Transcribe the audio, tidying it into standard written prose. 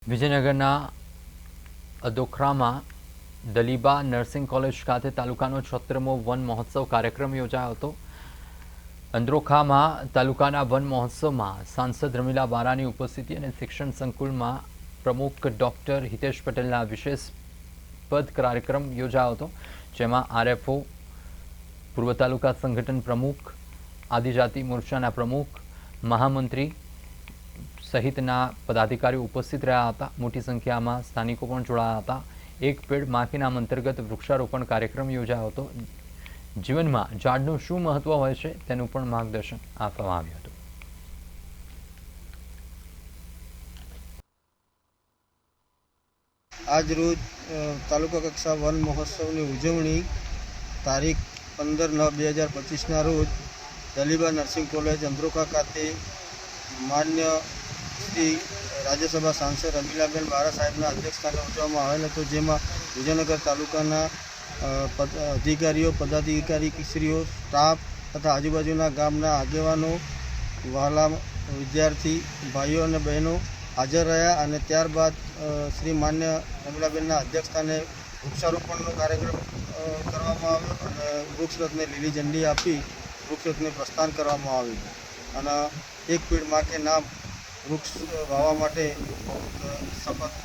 વિજયનગરના અદોખરામાં Daliba nursing college ખાતે તાલુકાનો 76મો one મહોત્સવ કાર્યક્રમ યોજાયો હતો। અંદ્રોખામાં તાલુકાના વન મહોત્સવમાં સાંસદ રમીલા બારાની ઉપસ્થિતિ અને શિક્ષણ સંકુલમાં પ્રમુખ ડોક્ટર હિતેશ પટેલના વિશેષ પદ કાર્યક્રમ યોજાયો હતો, જેમાં આરએફઓ, પૂર્વ તાલુકા સંગઠન પ્રમુખ, આદિજાતિ મોરચાના પ્રમુખ, મહામંત્રી સહિતના પદાધિકારીઓ ઉપસ્થિત રહ્યા હતા। મોટી સંખ્યામાં સ્થાનિકો પણ જોડાયા હતા। એક પેડ માં કે નામ અંતર્ગત વૃક્ષારોપણ કાર્યક્રમ યોજાયો હતો। જીવનમાં ઝાડનું શું મહત્વ હોય છે તેનું પણ માર્ગદર્શન આપવામાં આવ્યું હતું। આજ રોજ તાલુકા કક્ષા વન મહોત્સવની ઉજવણી તારીખ 15/9/2025ના રોજ દલીબા નર્સિંગ કોલેજ અંદ્રોખા ખાતે માન્ય શ્રી રાજ્યસભા સાંસદ રમીલાબેન બારા સાહેબના અધ્યક્ષસ્થાને ઉજવવામાં આવેલ હતો, જેમાં વિજયનગર તાલુકાના અધિકારીઓ, પદાધિકારીશ્રીઓ, સ્ટાફ તથા આજુબાજુના ગામના આગેવાનો, વહાલા વિદ્યાર્થી ભાઈઓ અને બહેનો હાજર રહ્યા અને ત્યારબાદ શ્રી માન્ય રમીલાબેનના અધ્યક્ષસ્થાને વૃક્ષારોપણનો કાર્યક્રમ કરવામાં આવ્યો અને વૃક્ષરથને લીલી ઝંડી આપી વૃક્ષરથને પ્રસ્થાન કરવામાં આવ્યું અને એક પેડ માં કે નામ વૃક્ષ વાવવા માટે શપથ